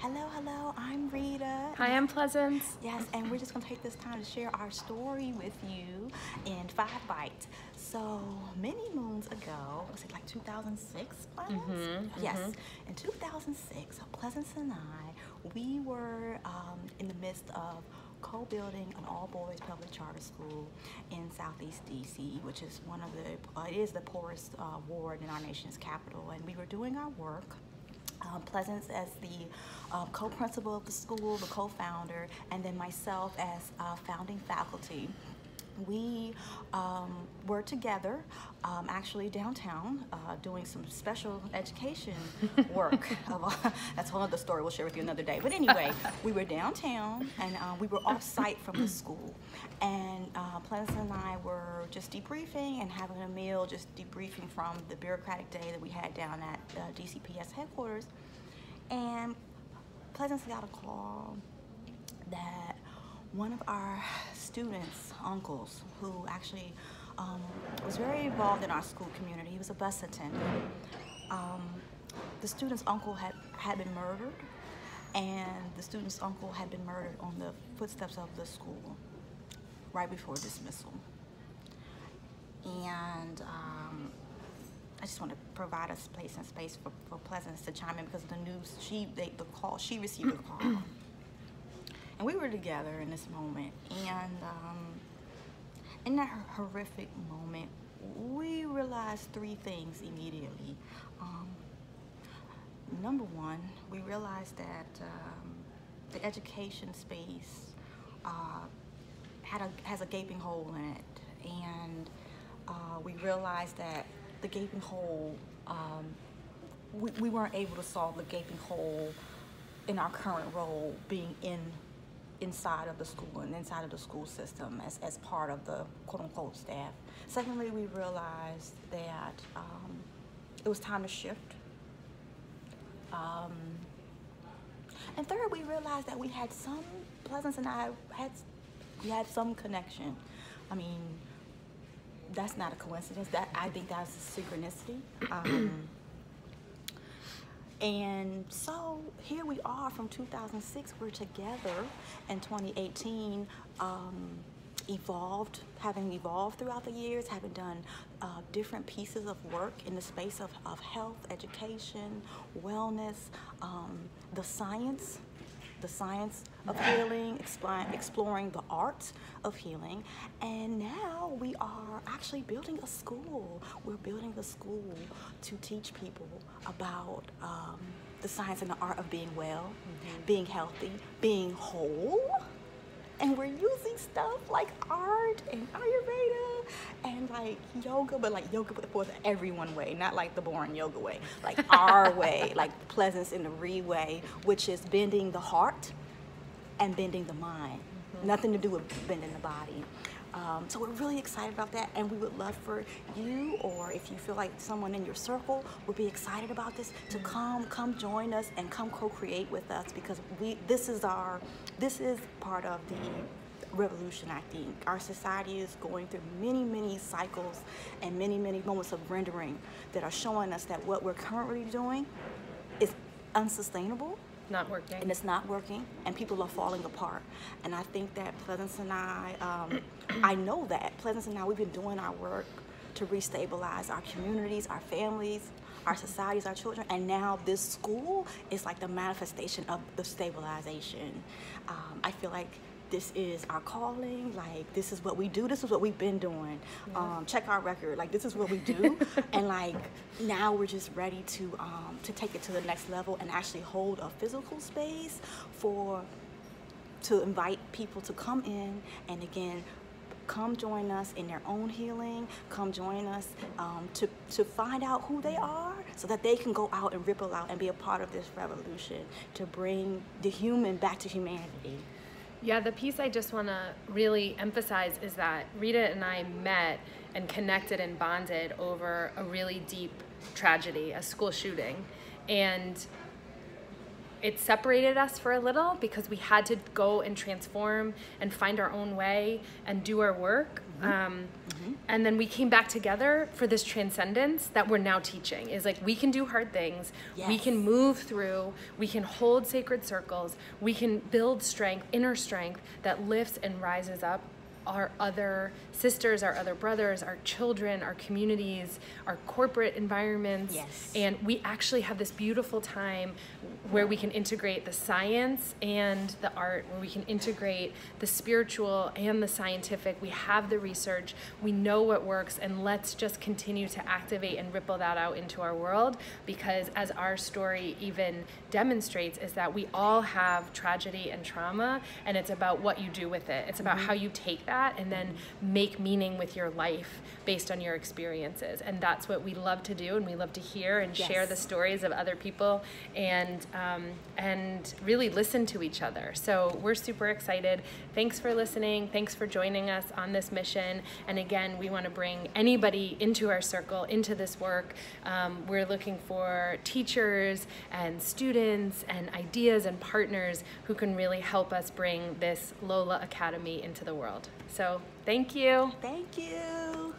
Hello, hello, I'm Rita. Hi, I'm Pleasance. Yes, and we're just going to take this time to share our story with you in 5 bites. So, many moons ago, was it like 2006? Yes, in 2006, Pleasance and I, we were in the midst of co-building an all-boys public charter school in Southeast DC, which is one of the, it is the poorest ward in our nation's capital, and we were doing our work. Pleasance as the co-principal of the school, the co-founder, and then myself as founding faculty. We were together actually downtown doing some special education work. That's one other story we'll share with you another day. But anyway, we were downtown and we were off-site from the school. And Pleasance and I were just debriefing and having a meal, just debriefing from the bureaucratic day that we had down at DCPS headquarters. And Pleasance got a call that one of our students' uncles, who actually was very involved in our school community, he was a bus attendant. The student's uncle had been murdered, and the student's uncle had been murdered on the footsteps of the school right before dismissal. And I just want to provide a place and space for Pleasance to chime in because of the news. She received a call. And we were together in this moment, and in that horrific moment, we realized 3 things immediately. Number one, we realized that the education space has a gaping hole in it, and we realized that the gaping hole, we weren't able to solve the gaping hole in our current role, being inside of the school and inside of the school system as part of the quote-unquote staff. Secondly, we realized that it was time to shift. And third, we realized that we had Pleasance and I had some connection. I mean, that's not a coincidence. I think that's a synchronicity. And so here we are from 2006, we're together in 2018, having evolved throughout the years, having done different pieces of work in the space of health, education, wellness, the science of healing, exploring the art of healing, and now we are actually building a school. We're building a school to teach people about the science and the art of being well, being healthy, being whole, and we're using stuff like art and Ayurveda and like yoga, but like yoga for the everyone way, not like the boring yoga way, like our way, like Pleasance in the Re way, which is bending the heart and bending the mind. Nothing to do with bending the body. So we're really excited about that, and we would love for you, or if you feel like someone in your circle would be excited about this, to come join us and come co-create with us, because this is part of the revolution. I think our society is going through many cycles and many moments of rendering that are showing us that what we're currently doing is unsustainable. Not working. And it's not working, and people are falling apart. And I think that Pleasance and I know that Pleasance and I, we've been doing our work to restabilize our communities, our families, our societies, our children, and now this school is like the manifestation of the stabilization. I feel like this is our calling, like this is what we do, this is what we've been doing. Check our record, like this is what we do. And like now we're just ready to take it to the next level and actually hold a physical space to invite people to come in and again come join us in their own healing, come join us to find out who they are so that they can go out and ripple out and be a part of this revolution to bring the human back to humanity. Yeah, the piece I just want to really emphasize is that Rita and I met and connected and bonded over a really deep tragedy, a school shooting. And it separated us for a little because we had to go and transform and find our own way and do our work. And then we came back together for this transcendence that we're now teaching. Is like, we can do hard things, we can move through, we can hold sacred circles, we can build strength, inner strength that lifts and rises up our other sisters, our other brothers, our children, our communities, our corporate environments. And we actually have this beautiful time where we can integrate the science and the art, where we can integrate the spiritual and the scientific. We have the research, we know what works, and let's just continue to activate and ripple that out into our world, because as our story even demonstrates, is that we all have tragedy and trauma, and it's about what you do with it. It's about how you take that and then make meaning with your life based on your experiences. And that's what we love to do, and we love to hear and share the stories of other people, and really listen to each other. So we're super excited. Thanks for listening. Thanks for joining us on this mission. And again, we want to bring anybody into our circle, into this work. We're looking for teachers and students and ideas and partners who can really help us bring this Lola Academy into the world. So thank you. Thank you.